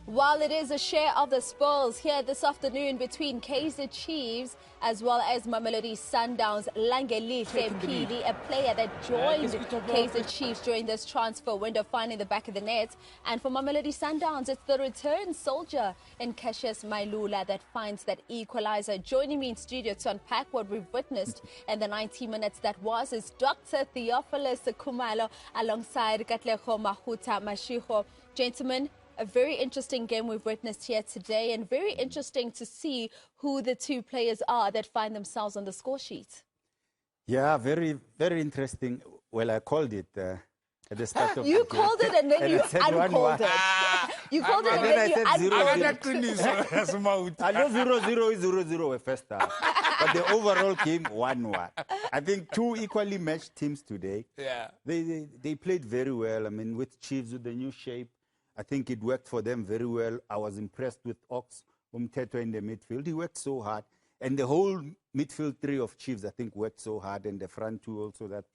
While it is a share of the spoils here this afternoon between Kaizer Chiefs as well as Mamelodi Sundowns, Langelihle Pili, a player that joined Kaizer Chiefs during this transfer window, finding the back of the net. And for Mamelodi Sundowns, it's the return soldier in Cassius Mailula that finds that equalizer. Joining me in studio to unpack what we've witnessed in the 90 minutes that was is Dr. Theophilus Kumalo alongside Katleho Mahuta Mashiho. Gentlemen, a very interesting game we've witnessed here today, and very interesting to see who the two players are that find themselves on the score sheet. Yeah, very, very interesting. Well, I called it at the start of you the game. called it and then you uncalled it. You called it and then you uncalled it. I know 0-0 is 0-0 first half, but the overall game 1-1. I think two equally matched teams today. Yeah, they played very well. I mean, with Chiefs, with the new shape, I think it worked for them very well. I was impressed with Ox Umteto in the midfield. He worked so hard. And the whole midfield three of Chiefs, I think, worked so hard. And the front two also that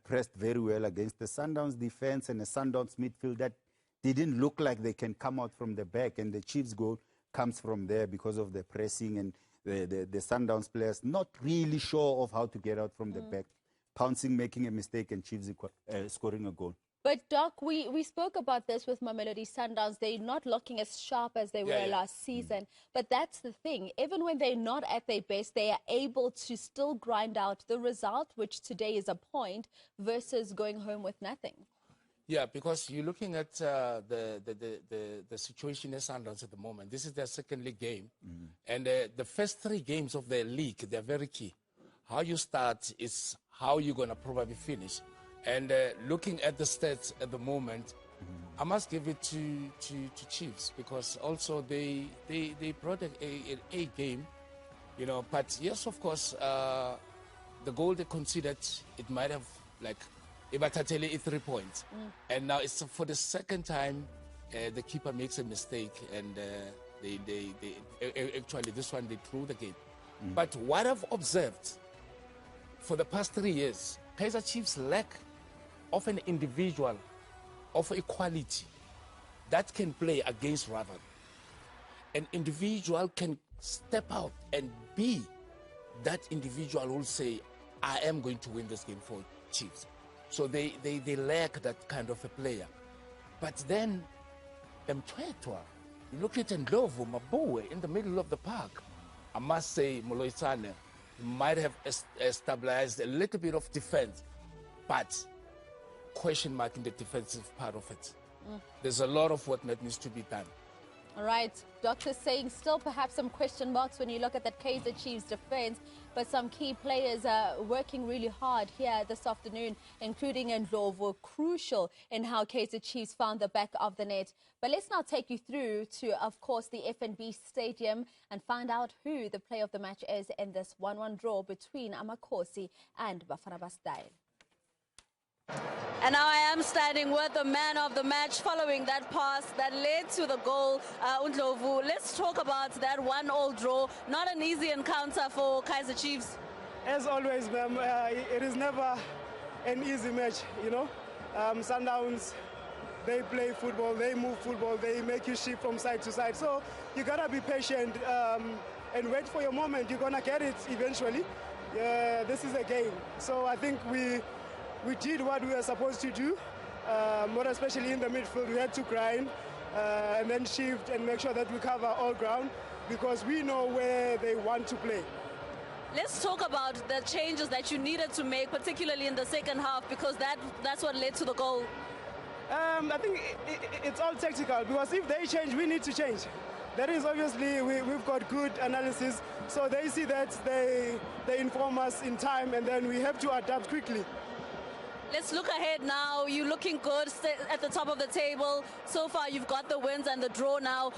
pressed very well against the Sundowns defense and the Sundowns midfield that didn't look like they can come out from the back. And the Chiefs goal comes from there because of the pressing and the Sundowns players not really sure of how to get out from the back. Pouncing, making a mistake, and Chiefs scoring a goal. But, Doc, we spoke about this with Mamelodi Sundowns. They're not looking as sharp as they were last season. But that's the thing. Even when they're not at their best, they are able to still grind out the result, which today is a point, versus going home with nothing. Yeah, because you're looking at the situation in Sundowns at the moment. This is their second league game. And the first three games of their league, they're very key. How you start is how you're going to probably finish. And looking at the stats at the moment, I must give it to Chiefs, because also they brought a game, you know. But yes, of course, the goal they conceded, it might have, like, Ibatatele 3 points. And now it's for the second time the keeper makes a mistake, and they actually, this one, they threw the game. But what I've observed for the past 3 years, Kaizer Chiefs lack of an individual of equality that can play against rival. An individual can step out and be that individual who will say, I am going to win this game for Chiefs. So they lack that kind of a player. But then, Mtwetwa, you look at Ndlovu, Maboe in the middle of the park. I must say, Moloisane might have stabilized a little bit of defense, but question mark in the defensive part of it. There's a lot of work that needs to be done. All right, Doctor's saying still perhaps some question marks when you look at that Kaizer Chiefs defense, but some key players are working really hard here this afternoon, including Ndlovu, crucial in how Kaizer Chiefs found the back of the net. But let's now take you through to, of course, the FNB Stadium and find out who the player of the match is in this 1-1 draw between Amakhosi and Bafana Bastille. And now I am standing with the man of the match following that pass that led to the goal, Ndlovu. Let's talk about that 1-1 draw. Not an easy encounter for Kaizer Chiefs. As always, ma'am, it is never an easy match, you know. Sundowns, they play football, they move football, they make you shift from side to side. So you gotta be patient and wait for your moment. You're gonna get it eventually. This is a game. So I think we did what we were supposed to do, more especially in the midfield. We had to grind and then shift and make sure that we cover all ground, because we know where they want to play. Let's talk about the changes that you needed to make, particularly in the second half, because that's what led to the goal. I think it's all tactical, because if they change, we need to change. That is obviously, we've got good analysis, so they see that, they inform us in time, and then we have to adapt quickly. Let's look ahead now. You're looking good at the top of the table. So far, you've got the wins and the draw now.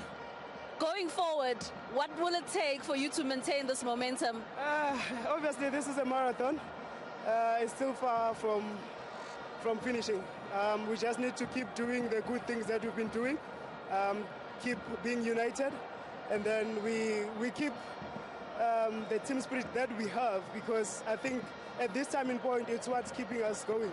Going forward, what will it take for you to maintain this momentum? Obviously, this is a marathon. It's still far from finishing. We just need to keep doing the good things that we've been doing, keep being united, and then we keep the team spirit that we have, because I think at this time in point, it's what's keeping us going.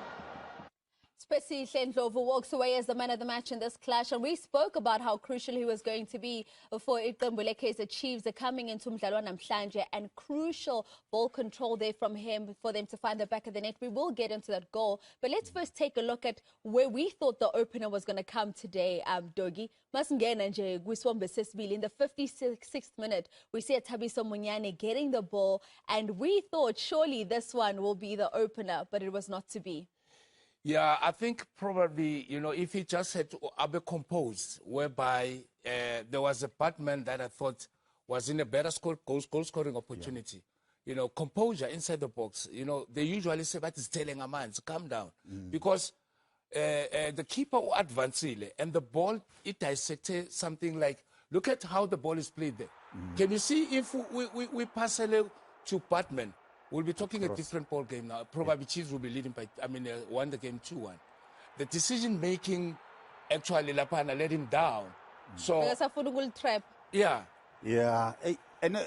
Spesi Ndlovu walks away as the man of the match in this clash, and we spoke about how crucial he was going to be for Iqembu Kaizer Chiefs coming into Mdlalwa namhlanje, and crucial ball control there from him for them to find the back of the net. We will get into that goal, but let's first take a look at where we thought the opener was going to come today. Dogi masingena nje kwiswombe sesibili. In the 56th minute, we see Thabiso Munyane getting the ball, and we thought surely this one will be the opener, but it was not to be. Yeah, I think probably, if he just had to be composed, whereby there was a Batman that I thought was in a better goal-scoring opportunity. Yeah. Composure inside the box. They usually say, but it's telling a man to calm down. Because the keeper advanced, and the ball, it dissected something like, look at how the ball is played there. Can you see if we pass it to Batman? We'll be talking a different ball game now. Probably Chiefs will be leading by, won the game 2-1. The decision-making, actually, Lapana let him down. So there's a football trap. Yeah. Yeah, and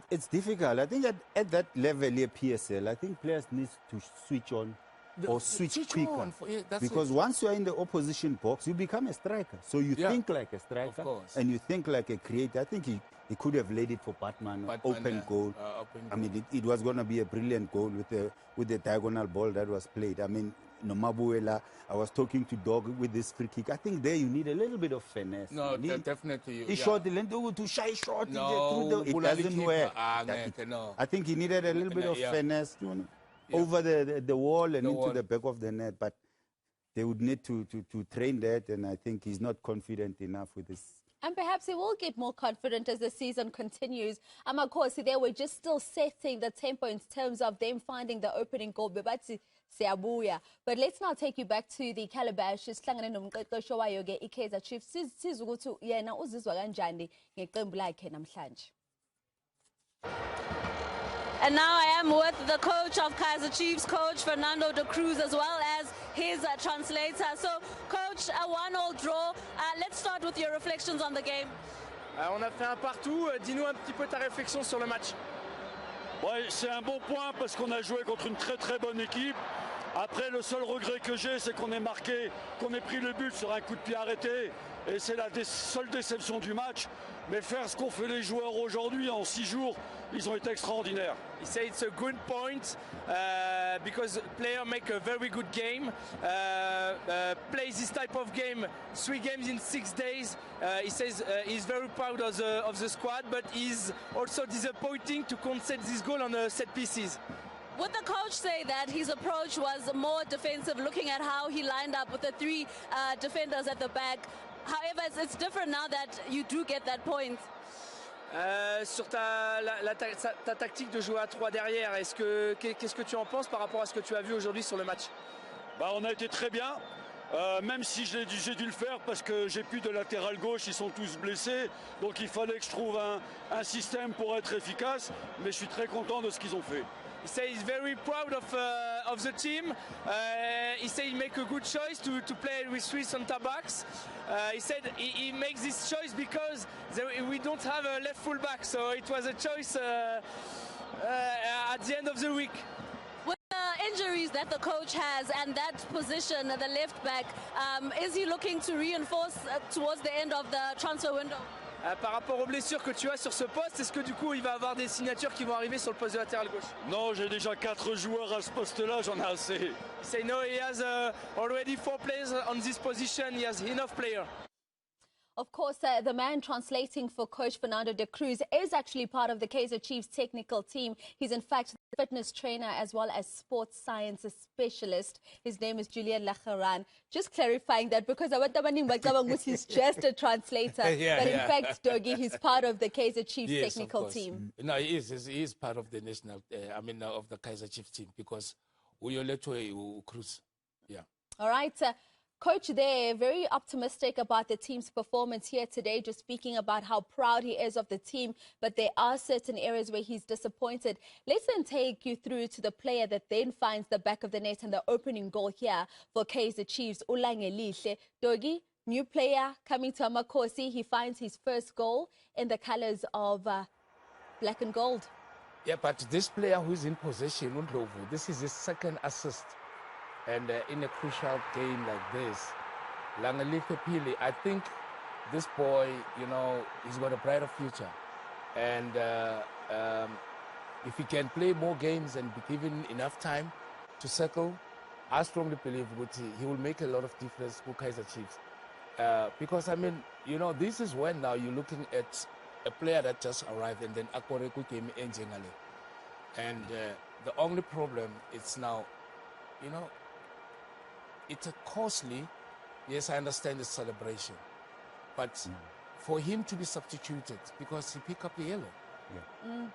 it's difficult. I think at that level here, PSL, I think players need to switch on or switch quicker. Because once you are in the opposition box, you become a striker. So you think like a striker, and you think like a creator. I think he could have laid it for Batman open goal. It was going to be a brilliant goal with the diagonal ball that was played. Nomabuela, I was talking to Dog with this free kick. I think there you need a little bit of finesse. No, definitely. He shot the length to shy shot. No, it doesn't work. I think he needed a little bit of finesse over the wall and into the back of the net. But they would need to train that, and I think he's not confident enough with this. And perhaps he will get more confident as the season continues. Of course, they were just still setting the tempo in terms of them finding the opening goal. But let's now take you back to the Calabash. Kaizer Chiefs. And now I am with the coach of Kaizer Chiefs, Coach Fernando de Cruz, as well as his translator. So, Coach, a 1-1 draw. Let's start with your reflections on the game. On a fait un partout. Dis-nous un petit peu ta réflexion sur le match. Ouais, c'est un bon point parce qu'on a joué contre une très très bonne équipe. Après, le seul regret que j'ai, c'est qu'on ait marqué, qu'on ait pris le but sur un coup de pied arrêté. Et c'est la seule déception du match. Mais faire ce qu'ont fait les joueurs aujourd'hui en 6 jours, ils ont été extraordinaires. He said it's a good point because players make a very good game. Play this type of game 3 games in 6 days. He says he's very proud of the squad, but he's also disappointing to concede this goal on set pieces. Would the coach say that his approach was more defensive, looking at how he lined up with the 3 defenders at the back? However, it's different now that you do get that point. Sur ta tactique de jouer à 3 derrière, qu'est-ce que tu en penses par rapport à ce que tu as vu aujourd'hui sur le match? On a été très bien, même si j'ai dû le faire parce que j'ai plus de latéral gauche, ils sont tous blessés, donc il fallait que je trouve un système pour être efficace, mais je suis très content de ce qu'ils ont fait. He says he's very proud of the team. He said he make a good choice to play with 3 center backs. He said he makes this choice because we don't have a left full back, so it was a choice at the end of the week. With the injuries that the coach has and that position, the left back, is he looking to reinforce towards the end of the transfer window? Par rapport aux blessures que tu as sur ce poste, est-ce que du coup il va avoir des signatures qui vont arriver sur le poste de latéral gauche? Non, j'ai déjà 4 joueurs à ce poste-là, j'en ai assez. He say no, he has already 4 players on this position, he has enough players. Of course, the man translating for Coach Fernando de Cruz is actually part of the Kaizer Chiefs technical team. He's in fact the fitness trainer as well as sports science specialist. His name is Julian Lacharan. Just clarifying that because he's just a translator. But in fact, Dogi, he's part of the Kaizer Chiefs technical team. No, he is part of the national, of the Kaizer Chiefs team because we are Cruz. Yeah. All right. Coach there, very optimistic about the team's performance here today, just speaking about how proud he is of the team, but there are certain areas where he's disappointed. Let's then take you through to the player that then finds the back of the net and the opening goal here for Kaizer Chiefs, Ulangelihle. Dogi, new player coming to Amakosi, he finds his first goal in the colours of black and gold. Yeah, but this player who's in possession, this is his second assist. And in a crucial game like this, Langelithe Pili, I think this boy, you know, he's got a brighter future. And if he can play more games and be given enough time to settle, I strongly believe he will make a lot of difference for Kaizer Chiefs. Because, I mean, you know, this is when now you're looking at a player that just arrived and then Akoreku came in generally. And the only problem is now, you know, it's a costly, yes, I understand the celebration, but for him to be substituted because he picked up the yellow. Yeah.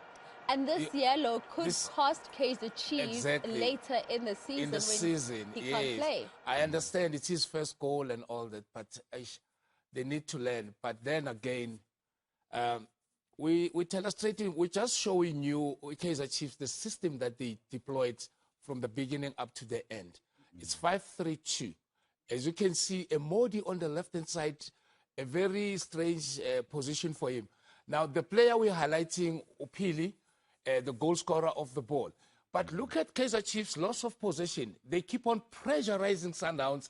And this yellow could cost Kaizer Chiefs later in the season when he can't play. I understand it's his first goal and all that, but they need to learn. But then again, we're illustrating, we're just showing you, Kaizer Chiefs, the system that they deployed from the beginning up to the end. It's 5-3-2. As you can see, a Modi on the left-hand side, a very strange position for him. Now, the player we're highlighting, Upili, the goal scorer of the ball. But look at Kaizer Chiefs' loss of possession. They keep on pressurizing Sundowns,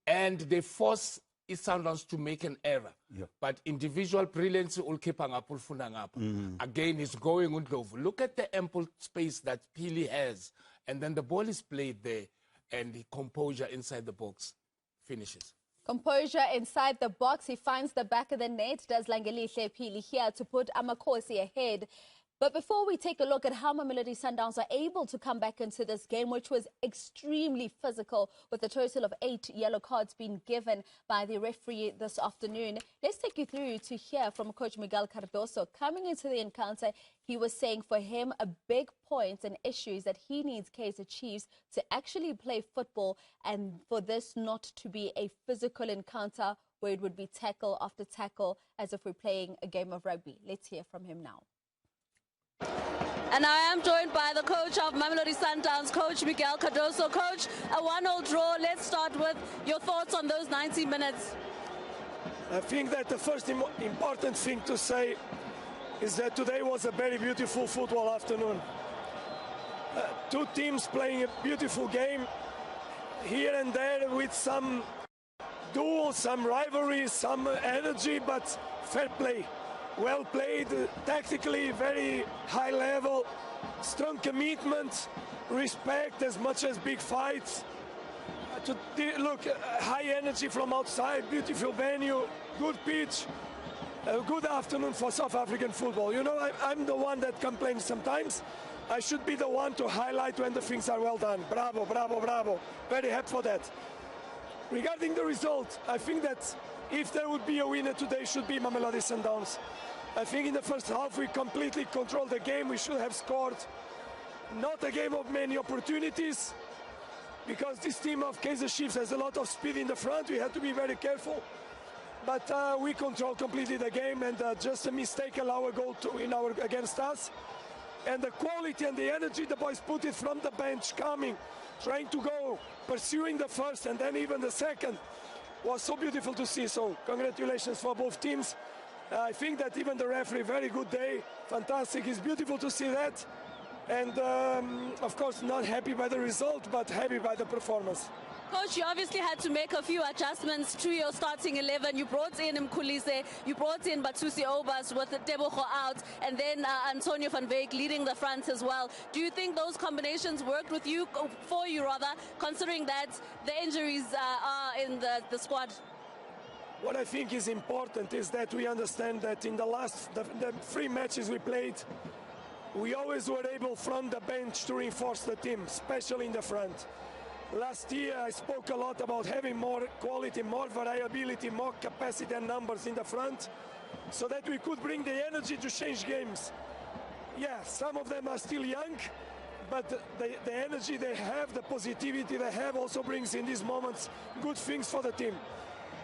and they force Sundowns to make an error. Yep. But individual brilliance will keep on up. Again, he's going on Ndlovu. Look at the ample space that Pili has. And then the ball is played there, and the composure inside the box finishes. Composure inside the box. He finds the back of the net. Does Langelithe Pili here to put Amakosi ahead. But before we take a look at how Mamelodi Sundowns are able to come back into this game, which was extremely physical with a total of 8 yellow cards being given by the referee this afternoon, let's take you through to hear from Coach Miguel Cardoso. Coming into the encounter, he was saying for him a big point and issues that he needs Kaizer Chiefs to actually play football and for this not to be a physical encounter where it would be tackle after tackle as if we're playing a game of rugby. Let's hear from him now. And I am joined by the coach of Mamelodi Sundowns, Coach Miguel Cardoso. Coach, a 1-0 draw. Let's start with your thoughts on those 90 minutes. I think that the first important thing to say is that today was a very beautiful football afternoon. Two teams playing a beautiful game, here and there with some duels, some rivalry, some energy, but fair play. Well played, tactically, very high level, strong commitment, respect as much as big fights. Look, high energy from outside, beautiful venue, good pitch. A good afternoon for South African football. You know, I'm the one that complains sometimes. I should be the one to highlight when the things are well done. Bravo, bravo, bravo. Very happy for that. Regarding the result, I think that if there would be a winner today, it should be Mamelodi Sundowns. I think in the first half we completely controlled the game. We should have scored. Not a game of many opportunities, because this team of Kaizer Chiefs has a lot of speed in the front. We had to be very careful. But we controlled completely the game, and just a mistake allowed a goal against us. And the quality and the energy the boys put it from the bench, coming, trying to go, pursuing the first and then even the second, was so beautiful to see. So congratulations for both teams. I think that even the referee, very good day, fantastic. It's beautiful to see that. And of course, not happy by the result, but happy by the performance. Coach, you obviously had to make a few adjustments to your starting 11. You brought in Mkhulise, you brought in Batusi Obas with Tebogo out, and then Antonio van Veek leading the front as well. Do you think those combinations worked for you, considering that the injuries are in the squad? What I think is important is that we understand that in the 3 matches we played, we always were able from the bench to reinforce the team, especially in the front. Last year I spoke a lot about having more quality, more variability, more capacity and numbers in the front, so that we could bring the energy to change games. Yeah, some of them are still young, but the energy they have, the positivity they have also brings in these moments good things for the team.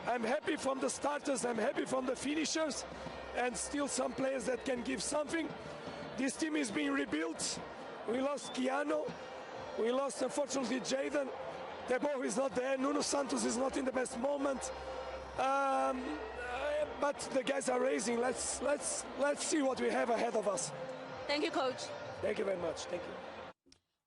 I'm happy from the starters, I'm happy from the finishers, and still some players that can give something. This team is being rebuilt. We lost Kiano. We lost, unfortunately, Jaden. Tebogo is not there. Nuno Santos is not in the best moment. But the guys are raising. Let's see what we have ahead of us. Thank you, Coach. Thank you very much. Thank you.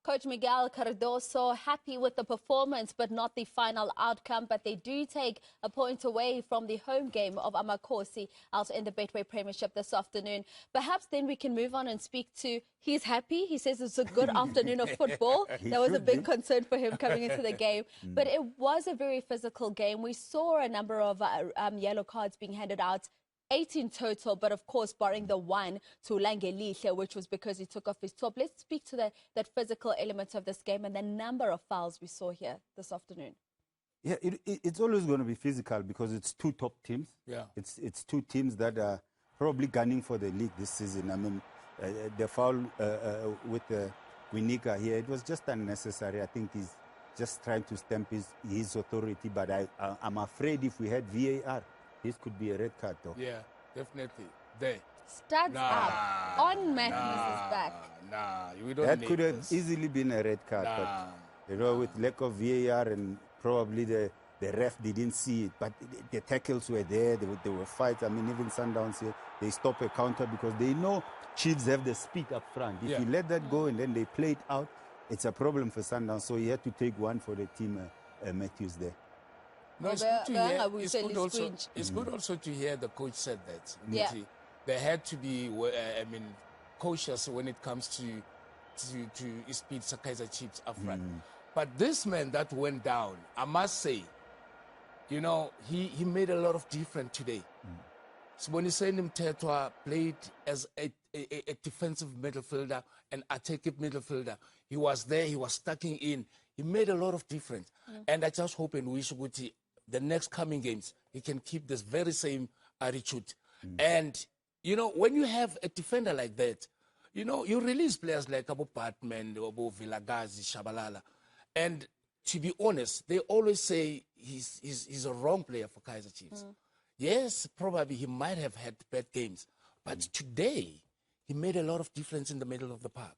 Coach Miguel Cardoso happy with the performance, but not the final outcome. But they do take a point away from the home game of Amakhosi out in the Betway Premiership this afternoon. Perhaps then we can move on and speak to, he's happy. He says it's a good afternoon of football. That was a big concern for him coming into the game. But it was a very physical game. We saw a number of yellow cards being handed out. 8 in total, but of course, barring the one to Langelihle, which was because he took off his top. Let's speak to that physical element of this game and the number of fouls we saw here this afternoon. Yeah, it's always going to be physical because it's two top teams. Yeah, it's two teams that are probably gunning for the league this season. I mean, the foul with Winika here, it was just unnecessary. I think he's just trying to stamp his authority, but I'm afraid if we had VAR, this could be a red card, though. Yeah, definitely. There. Studs up. On Magnus's back. We don't that need could have this. easily been a red card. But, with lack of VAR and probably the ref didn't see it. But the tackles were there. There were fights. I mean, even Sundowns here, they stop a counter because they know Chiefs have the speed up front. If you let that go and then they play it out, it's a problem for Sundowns. So he had to take one for the team, Matthews there. No, it's good to hear. It's good also to hear the coach said that. Yeah. They had to be, cautious when it comes to speed Kaizer Chiefs up front. But this man that went down, I must say, he made a lot of difference today. So when he said him, Tetwa played as a defensive midfielder, an attacking midfielder. He was there, he was stacking in. He made a lot of difference. And I just hope and wish the next coming games, he can keep this very same attitude. And, when you have a defender like that, you release players like Abu Batman, Abu Vilagazi, Shabalala. And to be honest, they always say he's a wrong player for Kaizer Chiefs. Yes, probably he might have had bad games. But today, he made a lot of difference in the middle of the park.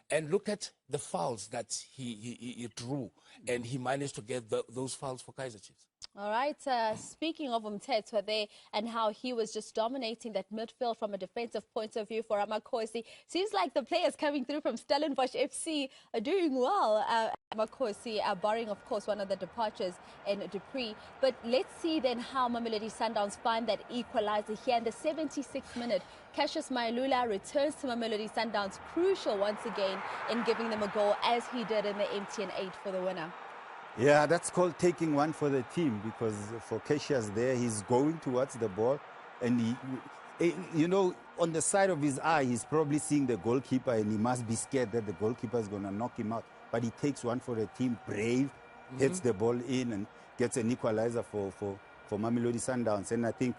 And look at the fouls that he drew. And he managed to get those fouls for Kaizer Chiefs. All right. Speaking of Mthethwa there and how he was just dominating that midfield from a defensive point of view for Amakhosi. Seems like the players coming through from Stellenbosch FC are doing well. Amakhosi, barring, of course, one of the departures in Dupree. But let's see then how Mamelodi Sundowns find that equalizer here in the 76th minute. Cassius Mailula returns to Mamelodi Sundowns, crucial once again in giving them a goal as he did in the MTN 8 for the winner. Yeah, that's called taking one for the team because for Cassius there, he's going towards the ball and he on the side of his eye, he's probably seeing the goalkeeper and he must be scared that the goalkeeper is going to knock him out. But he takes one for the team, brave, hits the ball in and gets an equalizer for Mamelodi Sundowns. And I think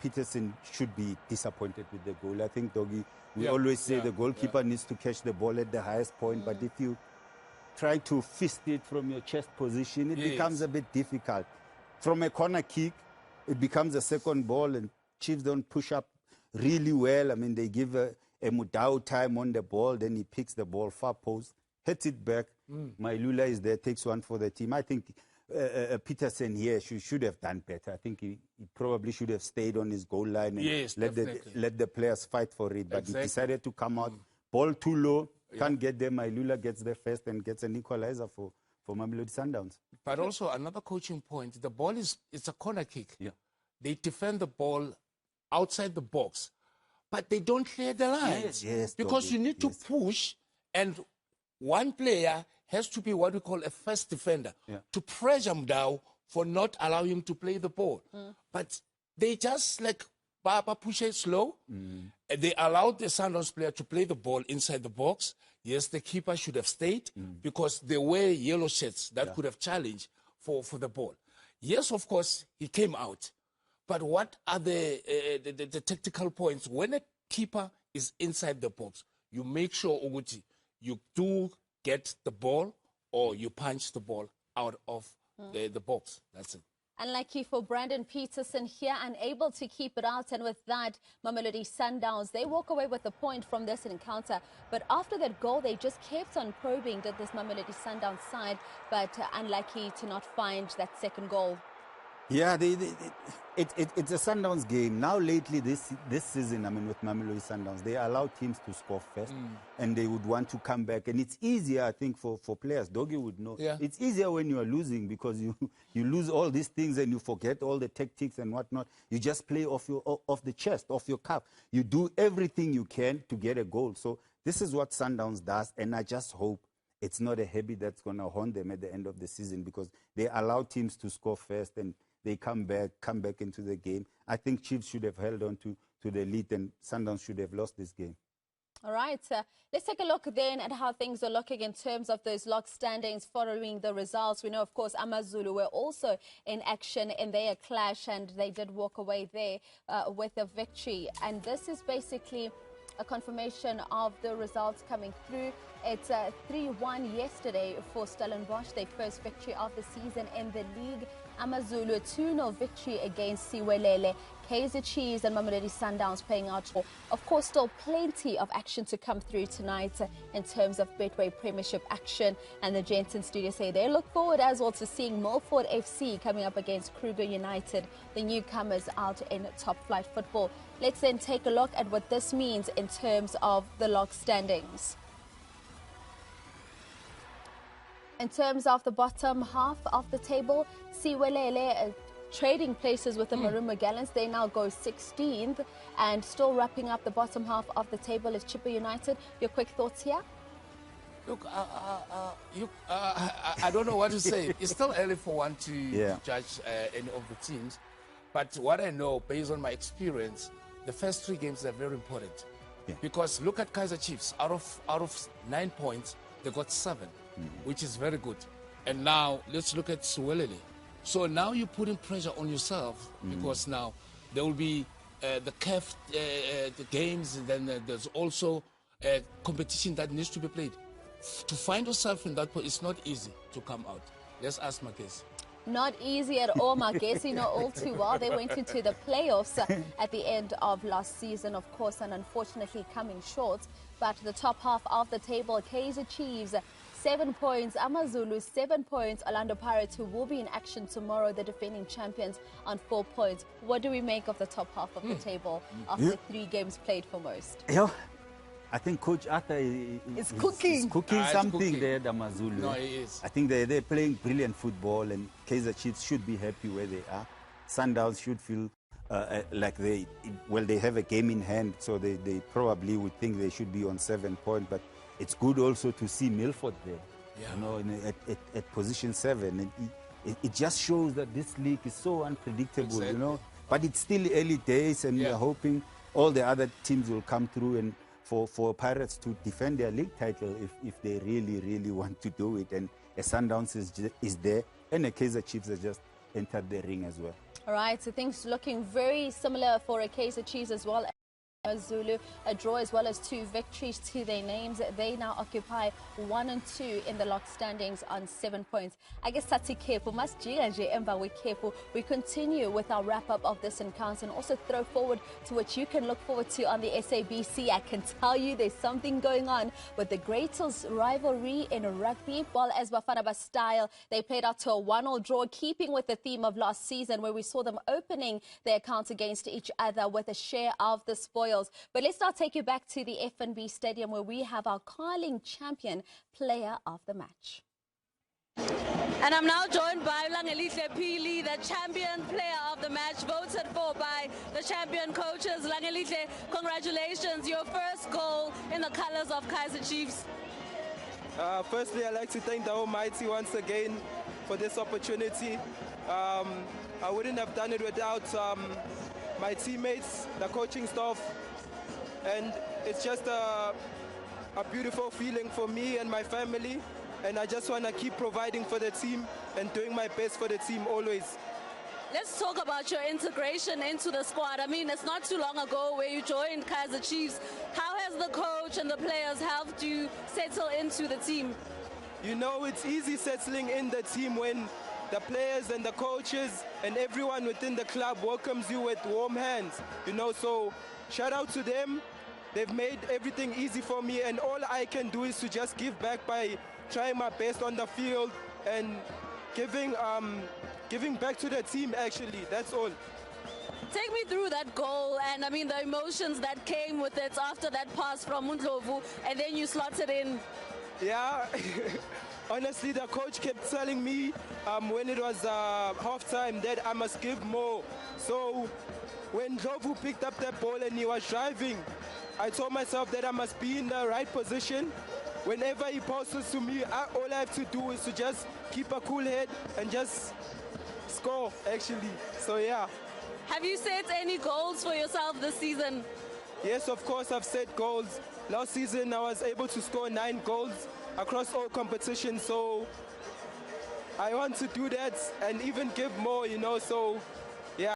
Peterson should be disappointed with the goal. I think, Doggy, we always say the goalkeeper needs to catch the ball at the highest point, but if you try to fist it from your chest position, it becomes a bit difficult. From a corner kick, it becomes a second ball and Chiefs don't push up really well. I mean, they give a Mudau time on the ball, then he picks the ball far post, hits it back. Mailula is there, takes one for the team. I think Peterson here should have done better. I think he probably should have stayed on his goal line and let the players fight for it. But he decided to come out, ball too low, can't get there. Mailula gets there first and gets an equalizer for Mamelodi Sundowns. But also another coaching point, the ball it's a corner kick. Yeah. They defend the ball outside the box, but they don't clear the lines. Yes, because you need to push, and one player has to be what we call a first defender to pressure him down for not allowing him to play the ball. But they just Baba push it slow. They allowed the Sundowns player to play the ball inside the box. Yes, the keeper should have stayed because there were yellow shirts that could have challenged for the ball. Yes, of course, he came out. But what are the tactical points? When a keeper is inside the box, you make sure, Uguti, you do get the ball or you punch the ball out of the box. That's it. Unlucky for Brandon Peterson here, unable to keep it out. And with that, Mamelodi Sundowns, they walk away with a point from this encounter. But after that goal, they just kept on probing, did this Mamelodi Sundowns side, but unlucky to not find that second goal. Yeah, it's a Sundowns game. Now lately, this season, I mean, with Mamelodi Sundowns, they allow teams to score first, and they would want to come back. And it's easier, I think, for players. Doggy would know. Yeah. It's easier when you are losing because you lose all these things and you forget all the tactics and whatnot. You just play off the chest, off your cuff. You do everything you can to get a goal. So this is what Sundowns does, and I just hope it's not a habit that's going to haunt them at the end of the season because they allow teams to score first and they come back into the game. I think Chiefs should have held on to the lead and Sundowns should have lost this game. All right, let's take a look then at how things are looking in terms of those log standings following the results. We know, of course, AmaZulu were also in action in their clash and they did walk away there with a victory. And this is basically a confirmation of the results coming through. It's 3-1 yesterday for Stellenbosch, their first victory of the season in the league. AmaZulu 2-0 victory against Siwelele. Kaizer Chiefs and Mamelodi Sundowns playing out. Of course, still plenty of action to come through tonight in terms of Betway Premiership action. And the gents in studio say they look forward as well to seeing Milford FC coming up against Kruger United, the newcomers out in top flight football. Let's then take a look at what this means in terms of the log standings. In terms of the bottom half of the table, Siwelele trading places with the Maroon Gallants. They now go 16th, and still wrapping up the bottom half of the table is Chippa United. Your quick thoughts here? Look, I don't know what to say. It's still early for one to judge any of the teams. But what I know, based on my experience, the first 3 games are very important. Yeah. Because look at Kaizer Chiefs. Out of 9 points, they got 7, which is very good. And now let's look at Siwelele. So now you're putting pressure on yourself because now there will be the CAF the games, and then there's also competition that needs to be played. To find yourself in that point, it's not easy to come out. Let's ask Marquez. Not easy at all, Marquez. You know all too well. They went into the playoffs at the end of last season, of course, and unfortunately coming short. But the top half of the table, Kaizer Chiefs, 7 points. AmaZulu, 7 points. Orlando Pirates, who will be in action tomorrow, the defending champions, on 4 points. What do we make of the top half of the table after 3 games played for most? Yeah. I think Coach Arthur is cooking something there at AmaZulu. No, he is. I think they're playing brilliant football, and Kaizer Chiefs should be happy where they are. Sundowns should feel like they have a game in hand, so they probably would think they should be on 7 points. But it's good also to see Milford there, you know, at position 7. And it just shows that this league is so unpredictable, you know. But it's still early days, and we're hoping all the other teams will come through and for Pirates to defend their league title if they really want to do it. And a Sundowns is there, and a Kaizer Chiefs has just entered the ring as well. All right, so things looking very similar for a Kaizer Chiefs as well. Zulu, a draw as well as 2 victories to their names. They now occupy 1 and 2 in the log standings on 7 points. I guess that's careful. Must we're careful. We continue with our wrap up of this encounter and also throw forward to what you can look forward to on the SABC. I can tell you there's something going on with the greatest rivalry in rugby. Well, as Bafana style, they played out to a 1-1 draw, keeping with the theme of last season where we saw them opening their accounts against each other with a share of the spoils. But let's now take you back to the FNB Stadium where we have our Carling champion player of the match. And I'm now joined by Langelihle Pili, the champion player of the match, voted for by the champion coaches. Langelihle, congratulations, your first goal in the colours of Kaizer Chiefs. Firstly, I'd like to thank the Almighty once again for this opportunity. I wouldn't have done it without my teammates, the coaching staff, and it's just a beautiful feeling for me and my family, and I just want to keep providing for the team and doing my best for the team always. Let's talk about your integration into the squad. I mean, it's not too long ago where you joined Kaizer Chiefs. How has the coach and the players helped you settle into the team? You know, it's easy settling in the team when the players and the coaches and everyone within the club welcomes you with warm hands, you know, so shout out to them. They've made everything easy for me, and all I can do is to just give back by trying my best on the field and giving giving back to the team, actually. That's all. Take me through that goal and, I mean, the emotions that came with it after that pass from Ndlovu, and then you slotted in. Yeah. Honestly, the coach kept telling me when it was halftime that I must give more. So when Ndlovu picked up that ball and he was driving, I told myself that I must be in the right position. Whenever he passes to me, all I have to do is to just keep a cool head and just score, actually. So, yeah. Have you set any goals for yourself this season? Yes, of course, I've set goals. Last season, I was able to score 9 goals across all competitions. So I want to do that and even give more, you know. So